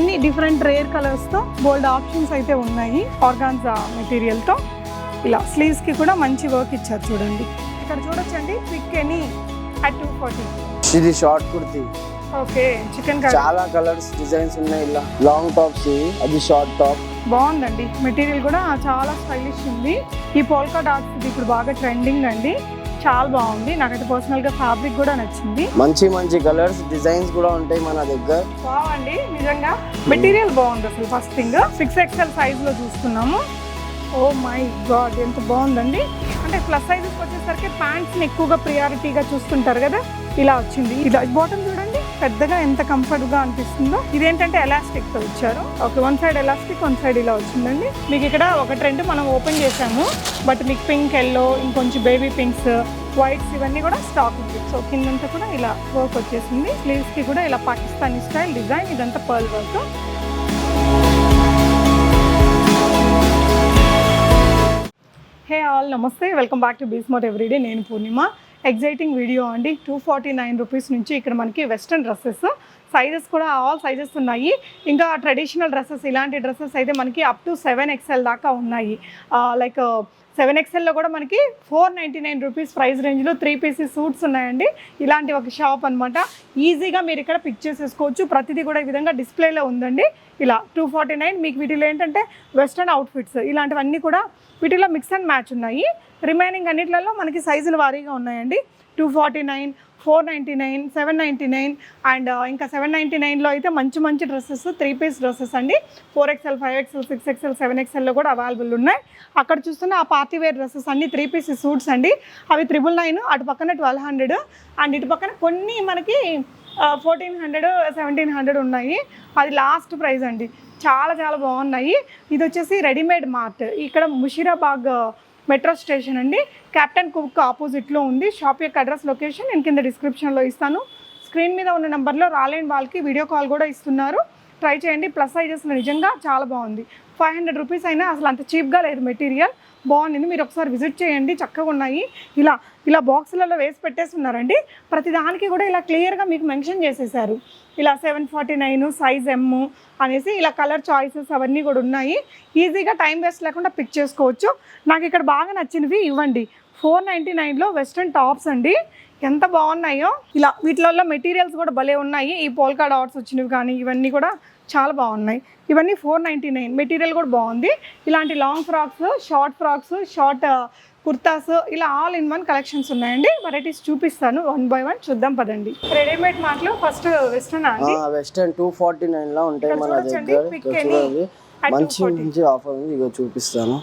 అన్ని different rare కలర్స్తో బోల్డ్ options అయితే ఉన్నాయి. ఆర్గాన్జా మెటీరియల్తో ఇలా స్లీవ్స్కి కూడా మంచి వర్క్ ఇచ్చారు చూడండి. ఇక్కడ చూడొచ్చండి క్విక్ ఎనీ at 240. ఇది షార్ట్ కుర్తీ. ఓకే చికెన్ చాలా కలర్స్ డిజైన్స్ ఉన్నాయి. ఇలా లాంగ్ టాప్స్, అది షార్ట్ టాప్. బాగుందండి మెటీరియల్ కూడా చాలా స్టైలిష్ ఉంది. ఈ పోల్కా డాట్స్ ఇది ఇప్పుడు బాగా ట్రెండింగ్ అండి, చాలా బాగుంది. నాకైతే పర్సనల్ గా ఫ్యాబ్రిక్ కూడా నచ్చింది. మంచి మంచి కలర్స్ డిజైన్స్ కూడా ఉంటాయి మన దగ్గర. బాగుంది నిజంగా మెటీరియల్ బాగుంది. అసలు ఫస్ట్ థింగ్ 6XL సైజ్ లో చూస్తున్నాము. ఓ మై గాడ్ ఎంత బాగుందండి. అంటే ప్లస్ సైజెస్ వచ్చేసరికి ప్యాంట్స్ ని ఎక్కువగా ప్రియారిటీగా చూస్తుంటారు కదా, ఇలా వచ్చింది. ఇలా బాటమ్ చూడండి పెద్దగా ఎంత కంఫర్ట్ గా అనిపిస్తుందో. ఇదేంటంటే ఎలాస్టిక్ తో ఇచ్చారు. Okay one side elastic, one side ఇలా వచ్చిందండి. మీకు ఇక్కడ ఒక ట్రెండ్ మనం ఓపెన్ చేసాము, బట్ మీకు పింక్, ఎల్లో, ఇంకొంచెం బేబీ పింక్స్, వైట్స్ ఇవన్నీ కూడా స్టాక్ ఉంది. సో కిందంతా కూడా ఇలా వర్క్ వచ్చేసింది. స్లీవ్స్ కి కూడా ఇలా పాకిస్తానీ స్టైల్ డిజైన్, ఇదంతా పర్ల్ వర్క్. హే ఆల్ నమస్తే, వెల్కమ్ బ్యాక్ టు బీస్మార్ట్ ఎవ్రీడే. నేను పూర్ణిమ. ఎగ్జైటింగ్ వీడియో అండి. 249 రూపీస్ నుంచి ఇక్కడ మనకి వెస్ట్రన్ డ్రెస్సెస్ సైజెస్ కూడా ఆల్ సైజెస్ ఉన్నాయి. ఇంకా ట్రెడిషనల్ డ్రెస్సెస్, ఇలాంటి డ్రెస్సెస్ అయితే మనకి అప్ టు 7XL దాకా ఉన్నాయి. లైక్ 7XLలో కూడా మనకి 499 రూపీస్ ప్రైస్ రేంజ్లో 3 పీసెస్ సూట్స్ ఉన్నాయండి. ఇలాంటి ఒక షాప్ అనమాట. ఈజీగా మీరు ఇక్కడ పిక్ చేసేసుకోవచ్చు. ప్రతిదీ కూడా ఈ విధంగా డిస్ప్లేలో ఉందండి. ఇలా 249. మీకు వీటిలో ఏంటంటే వెస్ట్రన్ అవుట్ఫిట్స్ ఇలాంటివన్నీ కూడా వీటిలో మిక్స్ అండ్ మ్యాచ్ ఉన్నాయి. రిమైనింగ్ అన్నిట్లలో మనకి సైజులు వారీగా ఉన్నాయండి. 249, 499, 799 అండ్ ఇంకా 799లో అయితే మంచి మంచి డ్రెస్సెస్ 3 పీస్ డ్రెస్సెస్ అండి. 4XL, 5XL, 6XL, 7XLలో కూడా అవైలబుల్ ఉన్నాయి. అక్కడ చూస్తున్న ఆ పార్టీ వేర్ డ్రెస్సెస్ అన్ని 3 పీస్ సూట్స్ అండి. అవి 999, అటు పక్కన 1200 అండ్ ఇటు పక్కన కొన్ని మనకి 1400, 1700 ఉన్నాయి. అది లాస్ట్ ప్రైస్ అండి. చాలా చాలా బాగున్నాయి. ఇది వచ్చేసి రెడీమేడ్ మార్ట్, ఇక్కడ ముషీరాబాగ్ మెట్రో స్టేషన్ అండి. కెప్టెన్ కుక్ ఆపోజిట్లో ఉంది. షాప్ యొక్క అడ్రస్, లొకేషన్ నేను కింద డిస్క్రిప్షన్లో ఇస్తాను. స్క్రీన్ మీద ఉన్న నెంబర్లో రాలేని వాళ్ళకి వీడియో కాల్ కూడా ఇస్తున్నారు. ట్రై చేయండి. ప్లస్ సైజెస్లో నిజంగా చాలా బాగుంది. 500 రూపీస్ అయినా అసలు అంత చీప్గా లేదు. మెటీరియల్ బాగుంది. మీరు ఒకసారి విజిట్ చేయండి, చక్కగా ఉన్నాయి. ఇలా ఇలా బాక్సులలో వేసి పెట్టేస్తున్నారండి. ప్రతి దానికి కూడా ఇలా క్లియర్గా మీకు మెన్షన్ చేసేసారు. ఇలా 749 సైజ్ M అనేసి ఇలా కలర్ చాయిసెస్ అవన్నీ కూడా ఉన్నాయి. ఈజీగా టైం వేస్ట్ లేకుండా పిక్ చేసుకోవచ్చు. నాకు ఇక్కడ బాగా నచ్చినవి ఇవ్వండి. 499లో వెస్ట్రన్ టాప్స్ అండి, ఎంత బాగున్నాయో. ఇలా వీటిలలో మెటీరియల్స్ కూడా భలే ఉన్నాయి. ఈ పోల్కా డాట్స్ వచ్చినవి కానీ ఇవన్నీ కూడా చాలా బాగున్నాయి. ఇవన్నీ 499. మెటీరియల్ కూడా బాగుంది. ఇలాంటి long frocks, short frocks, short kurtas ఇలా ఆల్ ఇన్ వన్ కలెక్షన్స్ ఉన్నాయండి. వెరైటీస్ చూపిస్తాను వన్ బై వన్, చూద్దాం పదండి. రెడీమేడ్ మార్ట్లో ఫస్ట్ వెస్ట్రన్ అండి. వెస్ట్రన్ 249 లో ఉంటాయి మన దగ్గర. మంచి మంచి ఆఫర్ ఉంది, ఇగో చూపిస్తాను.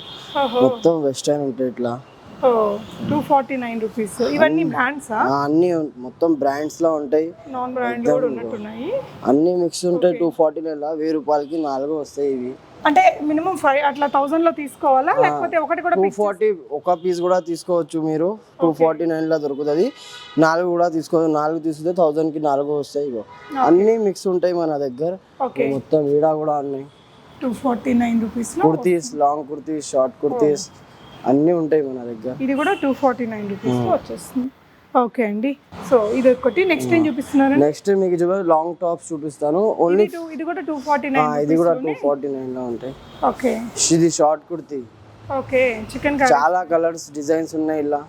మొత్తం వెస్ట్రన్ ఉంటాయి ఇట్లా. 249 రూపీస్. ఇవన్నీ బ్రాండ్స్ అన్ని మొత్తం బ్రాండ్స్ లో ఉంటాయి. నాన్ బ్రాండ్ కూడా ఉన్నట్టున్నాయి. అన్ని మిక్స్ ఉంటాయి. 249 లో 1000 రూపాయలకి 4 వస్తాయి. ఇవి అంటే మినిమం 5 అట్లా 1000 లో తీసుకోవాలా, లేకపోతే ఒకటి కూడా 240 ఒక పీస్ కూడా తీసుకోవచ్చు మీరు. 249 లో దొరుకుతుంది. 4 కూడా తీసుకోవచ్చు. 4 తీసుకుంటే 1000 కి 4 వస్తాయి. ఇగో అన్ని మిక్స్ ఉంటాయి మన దగ్గర. మొత్తం ఈడ కూడా ఉన్నాయి. 249 రూపీస్ లో కుర్తీస్, లాంగ్ కుర్తీస్, షార్ట్ కుర్తీస్ అన్నీ ఉంటాయి మన దగ్గర. ఇది కూడా 249 రూపీస్ లో వచ్చేస్తుంది. ఓకే అండి. సో ఇది ఒకటి. నెక్స్ట్ ఏం చూపిస్తున్నారు? నెక్స్ట్ మీకు లాంగ్ టాప్స్ చూపిస్తాను. ఓన్లీ ఇది కూడా 249. ఇది కూడా 249 లో ఉంటాయి. ఓకే ఇది షార్ట్ కుర్తీ. ఓకే చికెన్ చాలా కలర్స్ డిజైన్స్ ఉన్నాయి. ఇలా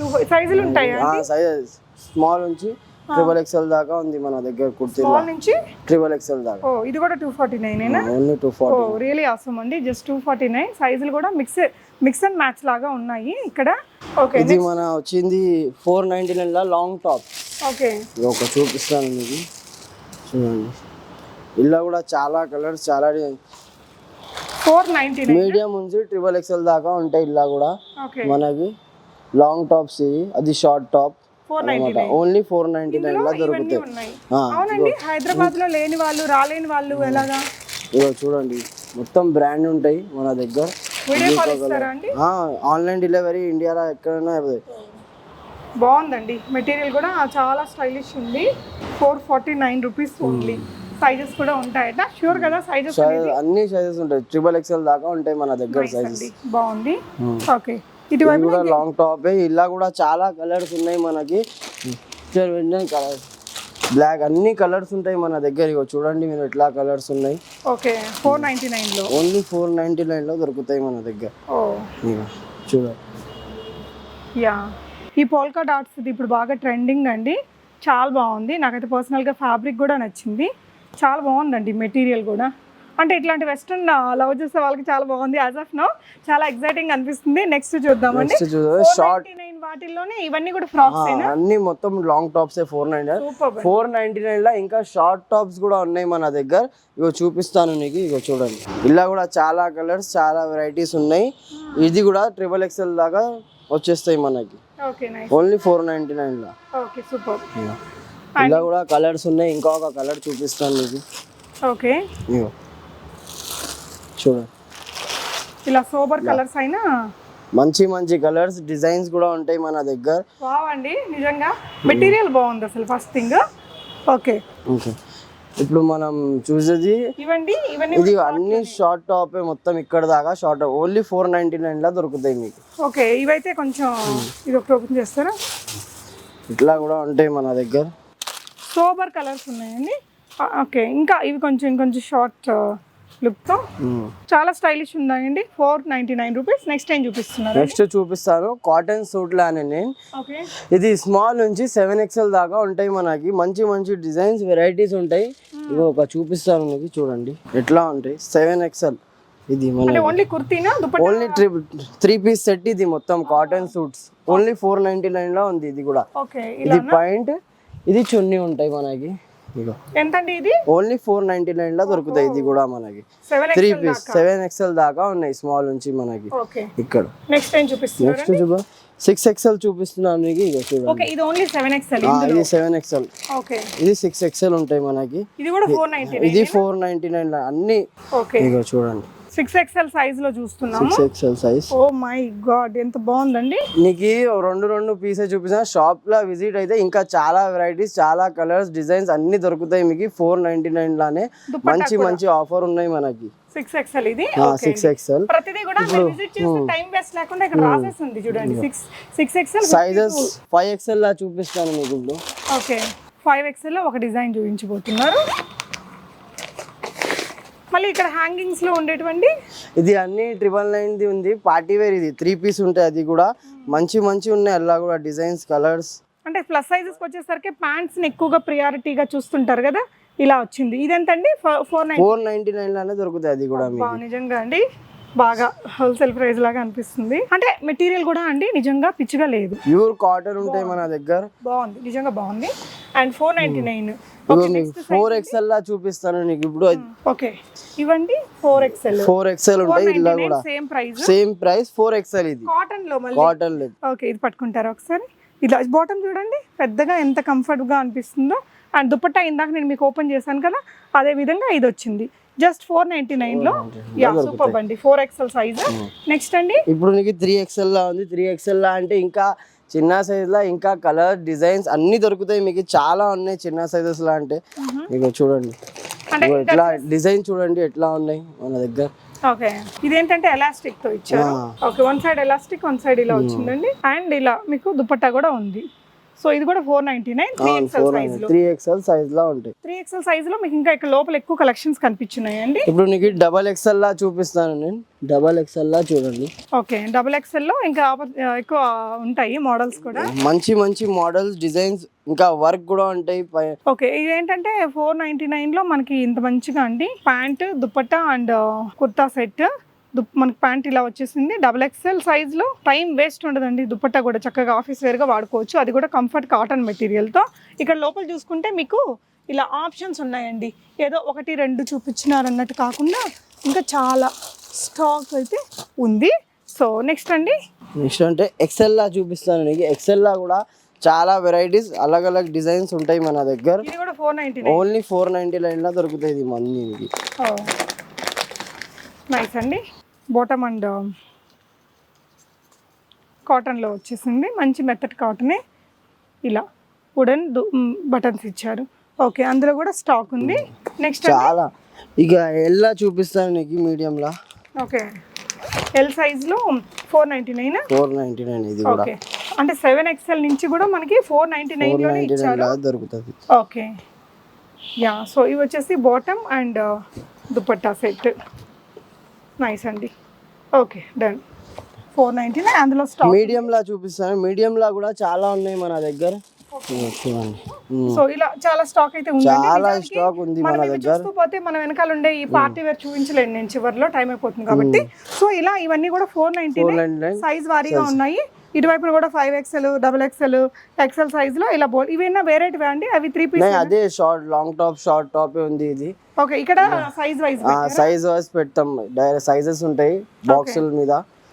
2 సైజులు ఉంటాయా? సైజ్ స్మాల్ నుంచి XXL దాకా ఉంది మన దగ్గర కుర్తీ. స్మాల్ నుంచి XXL దాకా. ఓ ఇది కూడా 249 ఏనా? ఓన్లీ 240. ఓ రియల్లీ ఆసమ్ అండి. జస్ట్ 249. సైజులు కూడా మిక్స్ అండ్ మ్యాచ్ లాగా ఉన్నాయి ఇక్కడ. ఓకే ఇది మన వచ్చింది 499 లో లాంగ్ టాప్. ఓకే ఒక చూపిస్తాను మీకు, చూడండి. ఇలా కూడా చాలా కలర్స్, చాలా 499. మీడియం నుంచి XXL దాకా ఉంటాయి. ఇలా కూడా మనకి లాంగ్ టాప్స్. ఇవి అది షార్ట్ టాప్. 499. ఓన్లీ 499 లో దొరుకుతాయి. అవునండి. హైదరాబాద్ లో లేని వాళ్ళు, రాలేని వాళ్ళు ఎలాగా? ఇగో చూడండి, మొత్తం బ్రాండ్ ఉంటాయి మన దగ్గర. ఆన్లైన్ డెలివరీ ఇండియాలో ఎక్కడైనా. బాగుందండి మెటీరియల్ కూడా చాలా స్టైలిష్ ఉంది. 449 రూపీస్ ఓన్లీ. సైజెస్ కూడా ఉంటాయట, షూర్ కదా? సైజెస్ అన్ని సైజెస్ ఉంటాయి. XXL దాకా ఉంటాయి మన దగ్గర సైజెస్. బాగుంది. ఓకే ఇది కూడా లాంగ్ టాప్. ఇలా కూడా చాలా కలర్స్ ఉన్నాయి మనకి. కలర్స్ బ్లాక్ అన్ని కలర్స్ ఉంటాయి మన దగ్గర. ఇగో చూడండి మీరు ఎట్లా కలర్స్ ఉన్నాయి. ఓకే 499 లో ఓన్లీ 499 లో దొరుకుతాయి మన దగ్గర. ఓ ఇగో చూడండి. యా ఈ పోల్కా డాట్స్ ఇది ఇప్పుడు బాగా ట్రెండింగ్ అండి, చాలా బాగుంది. నాకైతే పర్సనల్గా ఫ్యాబ్రిక్ కూడా నచ్చింది, చాలా బాగుందండి మెటీరియల్ కూడా. అంటే ఇట్లాంటి వెస్ట్రన్ లవ్ చేసే వాళ్ళకి చాలా బాగుంది. యాజ్ ఆఫ్ నో చాలా ఎక్సైటింగ్ అనిపిస్తుంది. నెక్స్ట్ చూద్దామండి. షార్ట్ వాటిల్లోనే ఇవన్నీ కూడా ఫ్రాక్స్ అన్ని మొత్తం లాంగ్ టాప్స్ 499 లో ఇంకా షార్ట్ టాప్స్ కూడా ఉన్నాయి మన దగ్గర. ఇగో చూపిస్తాను నీకు. ఇగో చూడండి, ఇలా కూడా చాలా కలర్స్ చాలా వెరైటీస్ ఉన్నాయి. ఇది కూడా XXL దాకా వచ్చేస్తాయి మనకి. ఓన్లీ 499 లో. Okay super. ఇలా కూడా కలర్స్ ఉన్నాయి. ఇంకొక కలర్ చూపిస్తాను నీకు. ఓకే ఇగో చూడండి, ఇలా సోబర్ కలర్స్ అయినా మంచి మంచి కలర్స్ డిజైన్స్ కూడా ఉంటాయి మన దగ్గర. వావ్ అండి, నిజంగా మెటీరియల్ బాగుంది అసలు ఫస్ట్ థింగ్. ఓకే ఓకే ఇప్పుడు మనం చూసేది ఇవన్నీ ఇది అన్ని షార్ట్ టాప్ మొత్తం ఇక్కడ దాకా షార్ట్ టాప్ ఓన్లీ 499 లో దొరుకుతాయి మీకు. ఓకే ఇవైతే కొంచెం ఇది ఒకటి ఓపెన్ చేస్తారా. ఇట్లా కూడా ఉంటాయి మన దగ్గర. సోబర్ కలర్స్ ఉన్నాయండి. ఓకే ఇంకా ఇవి కొంచెం షార్ట్ లుక్ తో చాలా స్టైలిష్ ఉన్నాయండి. 499 రూపీస్. నెక్స్ట్ ఏం చూపిస్తున్నారు? నెక్స్ట్ చూపిస్తాను కాటన్ సూట్ లానే. ఓకే ఇది స్మాల్ నుంచి 7XL దాకా ఉంటాయి మనకి. మంచి మంచి డిజైన్స్ వెరైటీస్ ఉంటాయి. ఇగో ఒక చూపిస్తాను మీకు, చూడండి ఎట్లా ఉంటాయి. 7XL ఇది మన ఓన్లీ కుర్తీనా దుపట్టా? Only 3 piece set. ఇది మొత్తం కాటన్ సూట్స్ ఓన్లీ 499 లో ఉంది. ఇది కూడా ఓకే ఇది పాయింట్, ఇది చున్నీ ఉంటాయి మనకి. ఇగో ఎంతండి ఇది? ఓన్లీ 499 లో దొరుకుతాయి. ఇది కూడా మనకి 3 పీస్ 7XL దాకా ఉన్నాయి స్మాల్ నుంచి మనకి. ఓకే ఇక్కడ నెక్స్ట్ ఏం చూపిస్తున్నారు? నెక్స్ట్ చూపా 6XL చూపిస్తున్నాను మీకు. ఇగో చూడండి. ఓకే ఇది ఓన్లీ 7XL. ఇది 7XL. ఓకే ఇది 6XL ఉంటాయి మనకి. ఇది కూడా 499. ఇది 499 లో అన్ని. ఓకే ఇగో చూడండి 6XL సైజ్ లో చూస్తున్నాము. 6XL size. Oh my God ఎంత బాగుందండి. నీకు రెండు పీసెస్ చూపిస్తా. షాప్ లో విజిట్ అయితే ఇంకా చాలా వెరైటీస్ చాలా కలర్స్ డిజైన్స్ అన్ని దొరుకుతాయి మీకు 499 లానే. మంచి మంచి ఆఫర్ ఉన్నాయి మనకి. 6XL ఇది. 6XL ప్రతిదీ కూడా విజిట్ చేసి టైం వేస్ట్ లేకుండా ఇక్కడ రాసేసి ఉంది చూడండి. 6XL సైజెస్ 5XL లా చూపిస్తాను మీకు ఇప్పుడు. ఓకే 5XL లో ఒక డిజైన్ చూపించబోతున్నారు. మళ్ళీ ఇక్కడ హ్యాంగింగ్స్ లో ఉండేటువంటి ఇది అన్ని 999 ది ఉంది. పార్టీ వేర్ ఇది 3 పీస్ ఉంటాయి. అది కూడా మంచి మంచి ఉన్నాయి. అలా కూడా డిజైన్స్ కలర్స్. అంటే ప్లస్ సైజెస్ వచ్చేసరికి ప్యాంట్స్ ని ఎక్కువగా ప్రియారిటీగా చూస్తుంటారు కదా, ఇలా వచ్చింది. ఇదెంతండి? 499 లానే దొరుకుతాయి. అది కూడా మీకు నిజంగా అండి బాగా హోల్సేల్ ప్రైస్ లాగా అనిపిస్తుంది. అంటే మెటీరియల్ కూడా అండి నిజంగా పిచ్చిగా లేదు, ప్యూర్ కాటన్ ఉంటాయి మన దగ్గర. బాగుంది, నిజంగా బాగుంది. అండ్ 499. 4XL లా చూపిస్తాను నీకు ఇప్పుడు. ఓకే ఇవ్వండి 4XL ఉంటాయి. ఇలా కూడా సేమ్ ప్రైస్ 4XL. ఇది కాటన్ లో మళ్ళీ కాటన్ లేదు. ఓకే ఇది పట్టుకుంటారా ఒకసారి. ఇలా బాటమ్ చూడండి పెద్దగా ఎంత కంఫర్ట్ గా అనిపిస్తుందో. అండ్ దుపట్టా ఇందాక నేను మీకు ఓపెన్ చేశాను కదా, అదే విధంగా ఇది వచ్చింది జస్ట్ 499 లో. యా సూపర్ అండి 4XL సైజ్. నెక్స్ట్ అండి ఇప్పుడు నీకు 3XL లా ఉంది. 3XL లా అంటే ఇంకా చిన్న సైజ్ లా ఇంకా కలర్ డిజైన్స్ అన్ని దొరుకుతాయి మీకు. చాలా ఉన్నాయి చిన్న సైజెస్ లా. అంటే మీకు చూడండి ఎట్లా డిజైన్ చూడండి ఎట్లా ఉన్నాయి మన దగ్గర. ఓకే ఇదేంటంటే ఎలాస్టిక్ తో ఇచ్చారు. Okay one side elastic one side ఇలా వచ్చిందండి. అండ్ ఇలా మీకు దుపట్టా కూడా ఉంది. సో ఇది కూడా 499. 3XL సైజ్ లా ఉంటాయి. 3XL సైజ్ లో మీకు ఇంకా ఇక్కడ లోపల ఎక్కువ కలెక్షన్స్ కనిపించున్నాయండి. ఇప్పుడు నీకు XXL లా చూపిస్తాను నేను. XXL లా చూడండి. ఓకే XXL లో ఇంకా ఎక్కువ ఉంటాయి మోడల్స్ కూడా. మంచి మంచి మోడల్స్ డిజైన్స్ ఇంకా వర్క్ కూడా ఉంటాయి. ఓకే ఇదేంటంటే 499 లో మనకి ఇంత మంచిగా అండి pant dupatta and kurta set. మనకి ప్యాంట్ ఇలా వచ్చేసింది. XXL సైజ్ లో. టైం వేస్ట్ ఉండదండి. దుపట్టా కూడా చక్కగా ఆఫీస్ వేర్ గా వాడుకోవచ్చు. అది కూడా కంఫర్ట్ కాటన్ మెటీరియల్ తో. ఇక్కడ లోపల చూసుకుంటే మీకు ఇలా ఆప్షన్స్ ఉన్నాయండి. ఏదో 1-2 చూపించినారు అన్నట్టు కాకుండా ఇంకా చాలా స్టాక్ అయితే ఉంది. సో నెక్స్ట్ అండి నెక్స్ట్ అంటే XL లా చూపిస్తాను నీకు. XL లా కూడా చాలా వెరైటీస్ అలగ్ డిజైన్స్ ఉంటాయి మన దగ్గర. ఇది కూడా 499. ఓన్లీ 499 లా దొరుకుతాయి ఇది మనకి. నైస్ అండి. బాటమ్ అండ్ కాటన్లో వచ్చేసింది. మంచి మెత్తటి కాటనే. ఇలా వుడెన్ బటన్స్ ఇచ్చారు. ఓకే అందులో కూడా స్టాక్ ఉంది. నెక్స్ట్ చాలా ఇక ఎల్లా చూపిస్తాను నీకు మీడియంలా. ఓకే ఎల్ సైజ్లో 499. ఇది కూడా. ఓకే అంటే 7XL నుంచి కూడా మనకి 499 లోనే ఇచ్చారు. దొరుకుతుంది. ఓకే యా, సో ఇవి వచ్చేసి bottom and dupatta set. Nice అండి. Okay done. 499 అందులో స్టాక్. మీడియం లా చూపిస్తాను. మీడియం లా కూడా చాలా ఉన్నాయి మన దగ్గర. చూడండి. సో ఇలా చాలా స్టాక్ అయితే ఉంది. చాలా స్టాక్ ఉంది మన దగ్గర. చూస్తూ పోతే మనం వెనకాల ఉండే ఈ పార్టీ వేర్ చూపించలేను నేను చివర్లో, టైం అయిపోతుంది కాబట్టి. సో ఇలా ఇవన్నీ కూడా 499 సైజ్ వారీగా ఉన్నాయి. ఇటువైపు కూడా 5XL, XXL, XL సైజ్ లో ఇలా ఇవేనా వెరైటీ అండి? అవి 3 పీస్. అదే short long top, short top ఉంది ఇది. ఓకే, ఇక్కడ సైజ్ వైజ్ పెడతాం. డైరెక్ట్ సైజెస్ ఉంటాయి బాక్సుల మీద.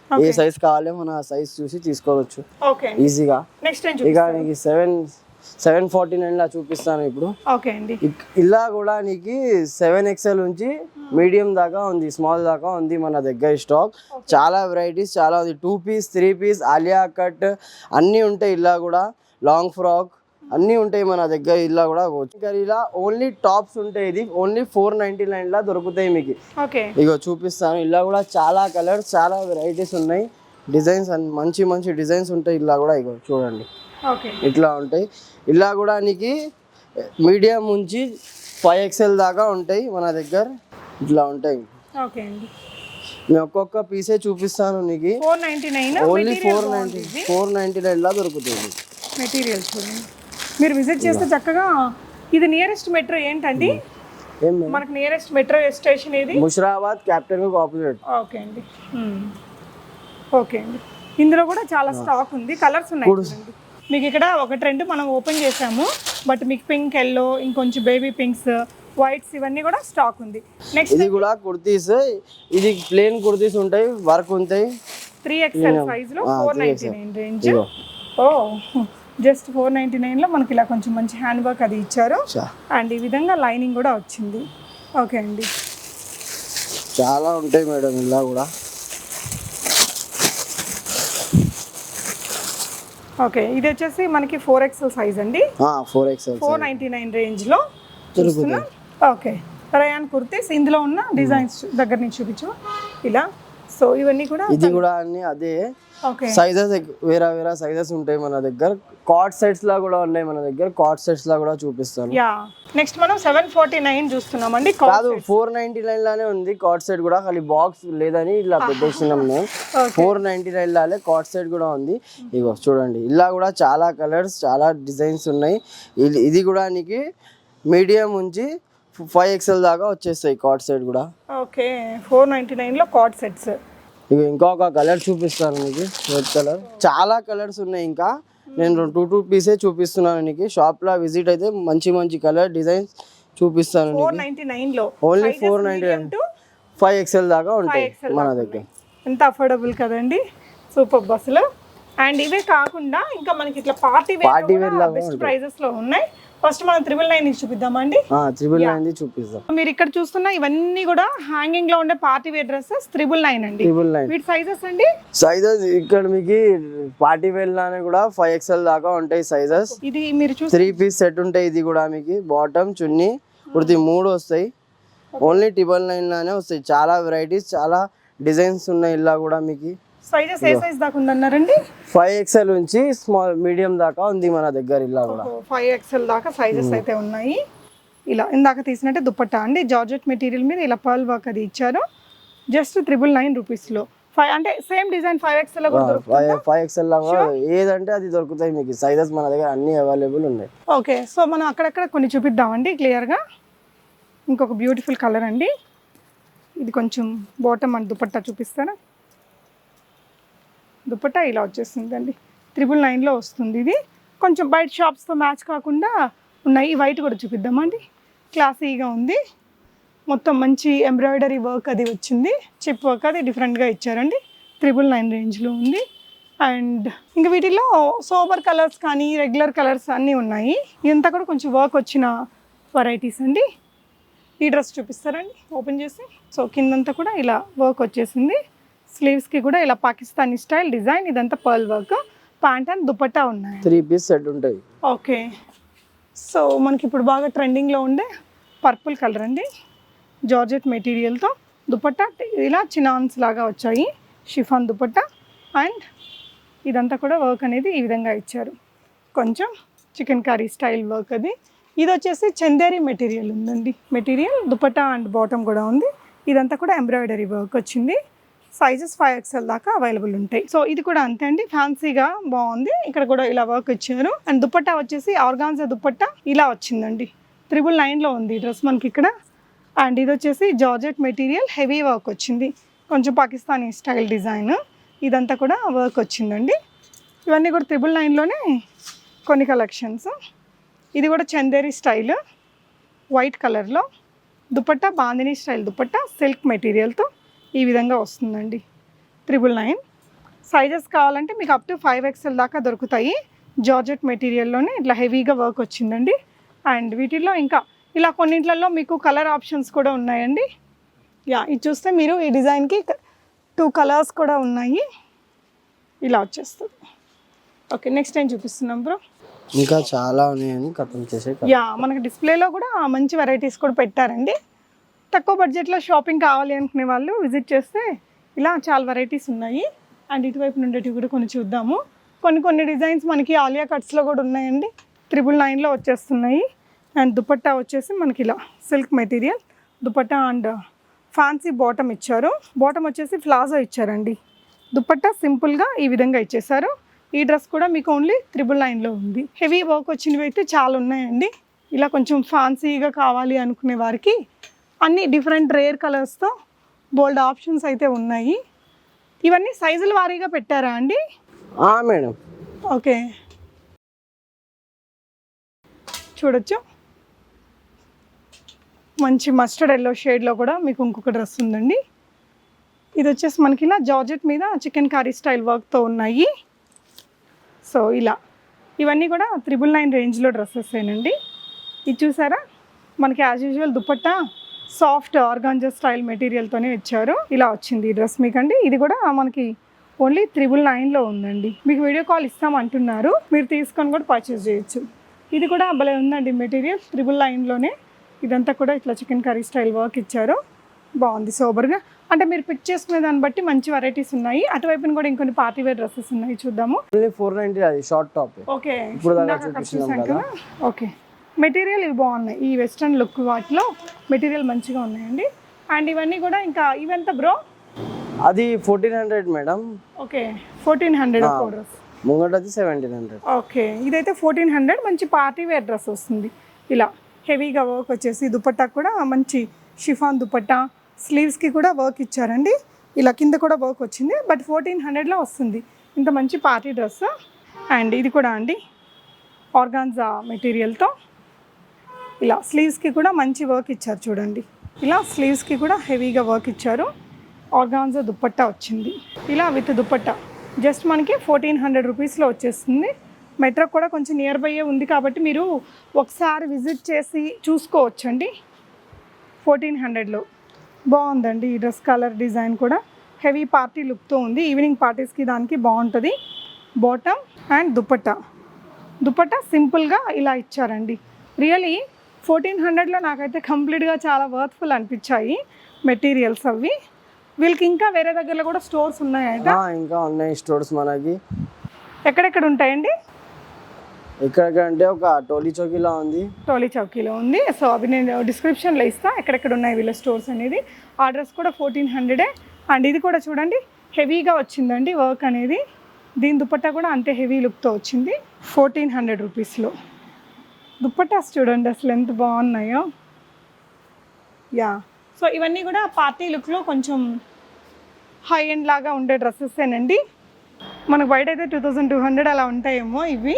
ఏ సైజ్ కావాలి మన సైజ్ చూసి తీసుకోవచ్చు ఈజీగా. ఇక నీకు 749 లా చూపిస్తాను ఇప్పుడు. ఓకే అండి. ఇలా కూడా నీకు 7XL నుంచి మీడియం దాకా ఉంది, స్మాల్ దాకా ఉంది మన దగ్గర స్టాక్. చాలా వెరైటీస్ చాలా ఉంది. 2 పీస్, 3 పీస్, ఆలియా కట్ అన్నీ ఉంటాయి. ఇలా కూడా లాంగ్ ఫ్రాక్ అన్నీ ఉంటాయి మన దగ్గర. ఇలా కూడా ఇంకా ఇలా ఓన్లీ టాప్స్ ఉంటాయి. ఇది ఓన్లీ 499 లా దొరుకుతాయి మీకు. ఇగో చూపిస్తాను. ఇలా కూడా చాలా కలర్స్, చాలా వెరైటీస్ ఉన్నాయి. డిజైన్స్ మంచి మంచి డిజైన్స్ ఉంటాయి. ఇలా కూడా ఇగో చూడండి ఇట్లా ఉంటాయి. ఇలా కూడా నీకు మీడియం నుంచి 5XL దాకా ఉంటాయి మన దగ్గర. ఇట్లా ఉంటాయి. నేను ఒక్కొక్క పీసే చూపిస్తాను నీకు. 499 ఓన్లీ 499 లా దొరుకుతుంది మెటీరియల్. చూడండి, మీరు విజిట్ చేస్తే చక్కగా. ఇది నియరెస్ట్ మెట్రో ఏంటండి? మనకు నియరెస్ట్ మెట్రో స్టేషన్ ఇది ముషిరాబాద్, క్యాప్టెన్ కు ఆపోజిట్. ఓకే అండి. ఓకే అండి. ఇందులో కూడా చాలా స్టాక్ ఉంది. కలర్స్ ఉన్నాయి. మీకు ఇక్కడ ఒక ట్రెండ్ మనం ఓపెన్ చేసాము, బట్ మీకు పింక్, ఎల్లో, ఇంకొంచెం బేబీ పింక్స్, వైట్స్ ఇవన్నీ కూడా స్టాక్ ఉంది. నెక్స్ట్ ఇది కూడా కుర్తీస్. ఇది ప్లేన్ కుర్తీస్ ఉంటాయి, వర్క్ ఉంటాయి. 3XL సైజ్ లో 499 రేంజ్. ఓ జస్ట్ 499 లో మనకి ఇలా కొంచెం మంచి హ్యాండ్ వర్క్ అది ఇచ్చారు. అండ్ ఈ విధంగా లైనింగ్ కూడా వచ్చింది. ఓకే అండి. చాలా ఉంటాయి మేడం ఇలా కూడా. ఓకే, ఇది వచ్చేసి మనకి 4XL సైజ్ అండి. 4XL 499 రేంజ్ లో చూస్తున్నా. Okay, rayon kurtis. ఇందులో ఉన్న డిజైన్స్ దగ్గర నుంచి చూపించు ఇలా. సో ఇవన్నీ కూడా ఇది కూడా అన్ని అదే సైజెస్, వేరే వేరే సైజెస్ ఉంటాయి మన దగ్గర. కార్డ్ సెట్స్ లా కూడా ఉన్నాయి మన దగ్గర. కార్డ్ సెట్స్ లా కూడా చూపిస్తాను. యా, నెక్స్ట్ మనం 749 చూస్తున్నామండి. కాదు 499 లానే ఉంది కార్డ్ సెట్ కూడా, ఖాళీ బాక్స్ లేదని ఇలా పెట్టేసినాం మేము. 499 లానే కార్డ్ సెట్ కూడా ఉంది. ఇగో చూడండి, ఇలా కూడా చాలా కలర్స్, చాలా డిజైన్స్ ఉన్నాయి. ఇది కూడా నీకు మీడియం నుంచి 5XL దాకా వచ్చేస్తాయి కార్డ్ సెట్ కూడా. ఓకే, 499 లో కార్డ్ సెట్స్. ఇక ఇంకొక కలర్ చూపిస్తాను మీకు, రెడ్ కలర్. చాలా కలర్స్ ఉన్నాయి. ఇంకా నేను 2 పీసే చూపిస్తున్నాను నీకు. షాప్ లో విజిట్ అయితే మంచి మంచి కలర్ డిజైన్స్ చూపిస్తాను. 499 లో ఓన్లీ 499 5XL దాకా ఉంటాయి మన దగ్గర. ఎంత అఫోర్డబుల్ కదండి, సూపర్ బస్సులు. అండ్ ఇవే కాకుండా ఇంకా మనకి ఇట్లా పార్టీ వేర్ బెస్ట్ ప్రైజెస్ లో ఉన్నాయి. ఫస్ట్ మనం 999 చూపిద్దామండి. 999 చూపిద్దాం. మీరు ఇక్కడ చూస్తున్న ఇవన్నీ కూడా హ్యాంగింగ్ లో ఉండే పార్టీ వేర్ డ్రెస్సెస్ 999 అండి. వీటి సైజెస్ అండి, సైజెస్ ఇక్కడ మీకు పార్టీ వేర్ లానే కూడా 5XL దాకా ఉంటాయి సైజెస్. ఇది మీరు చూసి 3 పీస్ సెట్ ఉంటాయి. ఇది కూడా మీకు బాటమ్, చున్నీ, కుర్తీ 3 వస్తాయి. ఓన్లీ 999 లానే వస్తాయి. చాలా వెరైటీస్, చాలా డిజైన్స్ ఉన్నాయి. ఇలా కూడా మీకు సైజెస్ ఏ సైజ్ దాకా ఉందన్నారండి? 5XL నుంచి స్మాల్ మీడియం దాకా ఉంది మన దగ్గర. ఇలా కూడా 5XL దాకా సైజెస్ అయితే ఉన్నాయి. ఇలా ఇందాక తీసినట్టే దుపట్టా అండి, జార్జెట్ మెటీరియల్ మీద ఇలా పర్ల్ వర్క్ అది ఇచ్చారు. జస్ట్ 999 రూపీస్ లో. అంటే సేమ్ డిజైన్ 5XL లో కూడా దొరుకుతుందా? 5XL లో ఏదంటే అది దొరుకుతాయి మీకు. సైజెస్ మన దగ్గర అన్ని అవైలబుల్ ఉన్నాయి. ఓకే, సో మనం అక్కడక్కడ కొన్ని చూపిద్దామండి క్లియర్ గా. ఇంకొక బ్యూటిఫుల్ కలర్ అండి. ఇది కొంచెం బాటమ్ అండ్ దుపట్టా చూపిస్తారా? దుపట్టా ఇలా వచ్చేస్తుందండి. 999 లో వస్తుంది. ఇది కొంచెం బయట షాప్స్తో మ్యాచ్ కాకుండా ఉన్నాయి. ఈ వైట్ కూడా చూపిద్దామండి. క్లాసీగా ఉంది. మొత్తం మంచి ఎంబ్రాయిడరీ వర్క్ అది వచ్చింది. చిప్ వర్క్ అది డిఫరెంట్గా ఇచ్చారండి. 999 రేంజ్లో ఉంది. అండ్ ఇంకా వీటిల్లో సోబర్ కలర్స్ కానీ రెగ్యులర్ కలర్స్ అన్నీ ఉన్నాయి. ఇదంతా కూడా కొంచెం వర్క్ వచ్చిన వెరైటీస్ అండి. ఈ డ్రెస్ చూపిస్తారండి ఓపెన్ చేసి. సో కిందంతా కూడా ఇలా వర్క్ వచ్చేసింది. స్లీవ్స్కి కూడా ఇలా పాకిస్తానీ స్టైల్ డిజైన్. ఇదంతా pearl work. Pant and dupatta ఉన్నాయి. 3 పీస్ సెట్ ఉంటాయి. ఓకే, సో మనకి ఇప్పుడు బాగా ట్రెండింగ్లో ఉండే పర్పుల్ కలర్ అండి. జార్జెట్ మెటీరియల్తో దుపట్టా ఇలా చినాన్స్ లాగా వచ్చాయి. షిఫాన్ దుపట్టా అండ్ ఇదంతా కూడా వర్క్ అనేది ఈ విధంగా ఇచ్చారు. కొంచెం చికెన్ కర్రీ స్టైల్ వర్క్ అది. ఇది వచ్చేసి చందేరి మెటీరియల్ ఉందండి. మెటీరియల్ దుపట్టా అండ్ బాటమ్ కూడా ఉంది. ఇదంతా కూడా ఎంబ్రాయిడరీ వర్క్ వచ్చింది. సైజెస్ 5XL దాకా అవైలబుల్ ఉంటాయి. సో ఇది కూడా అంతే అండి, ఫ్యాన్సీగా బాగుంది. ఇక్కడ కూడా ఇలా వర్క్ ఇచ్చారు. అండ్ దుపట్టా వచ్చేసి ఆర్గాన్జా దుపట్టా ఇలా వచ్చిందండి. 999లో ఉంది డ్రెస్ మనకి ఇక్కడ. అండ్ ఇది వచ్చేసి జార్జెట్ మెటీరియల్ హెవీ వర్క్ వచ్చింది, కొంచెం పాకిస్తానీ స్టైల్ డిజైన్. ఇదంతా కూడా వర్క్ వచ్చిందండి. ఇవన్నీ కూడా 999లోనే కొన్ని కలెక్షన్స్. ఇది కూడా చందేరి స్టైల్ వైట్ కలర్లో దుపట్టా, బాందినీ స్టైల్ దుపట్టా సిల్క్ మెటీరియల్తో ఈ విధంగా వస్తుందండి. 999. సైజెస్ కావాలంటే మీకు అప్ టు 5XL దాకా దొరుకుతాయి. జార్జెట్ మెటీరియల్లోనే ఇట్లా హెవీగా వర్క్ వచ్చిందండి. అండ్ వీటిల్లో ఇంకా ఇలా కొన్నింట్లలో మీకు కలర్ ఆప్షన్స్ కూడా ఉన్నాయండి. యా, ఇది చూస్తే మీరు ఈ డిజైన్కి 2 కలర్స్ కూడా ఉన్నాయి. ఇలా వచ్చేస్తుంది. ఓకే, నెక్స్ట్ ఏం చూపిస్తున్నాం బ్రో? ఇంకా చాలా ఉన్నాయని కథం చేసే. యా, మనకి డిస్ప్లేలో కూడా మంచి వెరైటీస్ కూడా పెట్టారండి. తక్కువ బడ్జెట్లో షాపింగ్ కావాలి అనుకునే వాళ్ళు విజిట్ చేస్తే ఇలా చాలా వెరైటీస్ ఉన్నాయి. అండ్ ఇటువైపు నుండి కూడా కొన్ని చూద్దాము. కొన్ని డిజైన్స్ మనకి ఆలియా కట్స్లో కూడా ఉన్నాయండి. 999లో వచ్చేస్తున్నాయి. అండ్ దుపట్టా వచ్చేసి మనకి ఇలా silk material dupatta and fancy bottom ఇచ్చారు. బాటమ్ వచ్చేసి ప్లాజో ఇచ్చారండి. దుపట్టా సింపుల్గా ఈ విధంగా ఇచ్చేసారు. ఈ డ్రెస్ కూడా మీకు ఓన్లీ 999లో ఉంది. హెవీ వర్క్ వచ్చినవి అయితే చాలా ఉన్నాయండి. ఇలా కొంచెం ఫ్యాన్సీగా కావాలి అనుకునే వారికి అన్ని డిఫరెంట్ రేర్ కలర్స్తో బోల్డ్ ఆప్షన్స్ అయితే ఉన్నాయి. ఇవన్నీ సైజుల వారీగా పెట్టారా అండి? మేడం. ఓకే, చూడొచ్చు. మంచి మస్టర్డ్ ఎల్లో షేడ్లో కూడా మీకు ఇంకొక డ్రెస్ ఉందండి. ఇది వచ్చేసి మనకి ఇలా జార్జెట్ మీద చికెన్ కర్రీ స్టైల్ వర్క్తో ఉన్నాయి. సో ఇలా ఇవన్నీ కూడా 999 రేంజ్లో డ్రెస్సెస్ ఏనండి. ఇది చూసారా, మనకి as usual dupatta soft organza style మెటీరియల్తోనే ఇచ్చారు. ఇలా వచ్చింది ఈ డ్రెస్ మీకండి. ఇది కూడా మనకి ఓన్లీ 999లో ఉందండి. మీకు వీడియో కాల్ ఇస్తామంటున్నారు, మీరు తీసుకొని కూడా పర్చేస్ చేయొచ్చు. ఇది కూడా భలే ఉందండి మెటీరియల్. 999లోనే ఇదంతా కూడా ఇట్లా చికెన్ కర్రీ స్టైల్ వర్క్ ఇచ్చారు. బాగుంది సోబర్గా. అంటే మీరు పిక్ చేసుకునే దాన్ని బట్టి మంచి వెరైటీస్ ఉన్నాయి. అటువైపున కూడా ఇంకొన్ని పార్టీ వేర్ డ్రెస్సెస్ ఉన్నాయి, చూద్దాము. 490 అది షార్ట్ టాప్. ఓకే, ఇప్పుడు దాకా చూపిస్తున్నాం కదా. ఓకే, మెటీరియల్ ఇవి బాగున్నాయి. ఈ వెస్ట్రన్ లుక్ వాటిలో మెటీరియల్ మంచిగా ఉన్నాయండి. అండ్ ఇవన్నీ కూడా ఇంకా ఇవెంత బ్రో? అది 1400 మేడం. Okay, 1400 dress. ముంగటది 1700. ఓకే, ఇదైతే 1400. మంచి పార్టీ వేర్ డ్రెస్ వస్తుంది. ఇలా హెవీగా వర్క్ వచ్చేసి దుపట్టా కూడా మంచి షిఫాన్ దుపట్టా, స్లీవ్స్కి కూడా వర్క్ ఇచ్చారండి. ఇలా కింద కూడా వర్క్ వచ్చింది. బట్ 1400లో వస్తుంది ఇంత మంచి పార్టీ డ్రెస్. అండ్ ఇది కూడా అండి ఆర్గాన్జా మెటీరియల్తో ఇలా స్లీవ్స్కి కూడా మంచి వర్క్ ఇచ్చారు చూడండి. ఇలా స్లీవ్స్కి కూడా హెవీగా వర్క్ ఇచ్చారు. ఆర్గాన్జా దుపట్టా వచ్చింది ఇలా విత్ దుపట్టా. జస్ట్ మనకి 1400 రూపీస్లో వచ్చేస్తుంది. మెట్రో కూడా కొంచెం నియర్ బై ఉంది కాబట్టి మీరు ఒకసారి విజిట్ చేసి చూసుకోవచ్చండి. 1400లో బాగుందండి ఈ డ్రెస్. కలర్ డిజైన్ కూడా హెవీ పార్టీ లుక్తో ఉంది. ఈవినింగ్ పార్టీస్కి దానికి బాగుంటుంది. బాటమ్ అండ్ దుపట్టా సింపుల్గా ఇలా ఇచ్చారండి. రియలీ 1400లో నాకైతే కంప్లీట్గా చాలా వర్త్ఫుల్ అనిపించాయి మెటీరియల్స్ అవి. వీళ్ళకి ఇంకా వేరే దగ్గరలో కూడా స్టోర్స్ ఉన్నాయంట. ఇంకా ఉన్నాయి స్టోర్స్ మనకి. ఎక్కడెక్కడ ఉంటాయండి? ఎక్కడెక్కడంటే ఒక టోలీ చౌకీలో ఉంది. టోలీ చౌకీలో ఉంది. సో అవి నేను డిస్క్రిప్షన్లో ఇస్తాను ఎక్కడెక్కడ ఉన్నాయి వీళ్ళ స్టోర్స్ అనేది. ఆ డ్రెస్ కూడా 1400. అండ్ ఇది కూడా చూడండి హెవీగా వచ్చిందండి వర్క్ అనేది. దీని దుపట్టా కూడా అంతే హెవీ లుక్తో వచ్చింది. 1400 రూపీస్లో దుపట్టాస్ చూడండి అసలు ఎంత బాగున్నాయో. యా, సో ఇవన్నీ కూడా పార్టీ లుక్లో కొంచెం హై ఎండ్ లాగా ఉండే డ్రెస్సెసేనండి. మనకు బయట అయితే 2200 అలా ఉంటాయేమో ఇవి.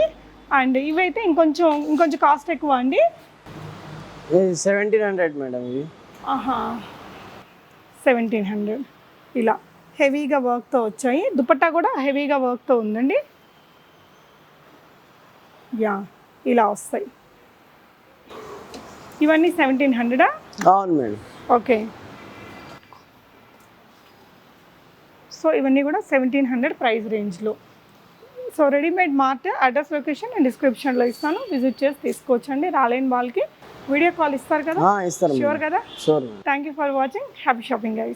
అండ్ ఇవైతే ఇంకొంచెం కాస్ట్ ఎక్కువ అండి. 1700 మేడం ఇవి. 1700 ఇలా హెవీగా వర్క్తో వచ్చాయి. దుపట్టా కూడా హెవీగా వర్క్తో ఉందండి. యా, ఇలా వస్తాయి. ఇవన్నీ 1700. అవును మేడం. ఓకే, సో ఇవన్నీ కూడా 1700 ప్రైస్ రేంజ్లో. So readymade mart address location నేను డిస్క్రిప్షన్లో ఇస్తాను, విజిట్ చేసి తీసుకోవచ్చండి. రాలేని వాళ్ళకి వీడియో కాల్ ఇస్తారు కదా? ఇస్తారు. షూర్ కదా? Sure. Thank you for watching. Happy shopping guys.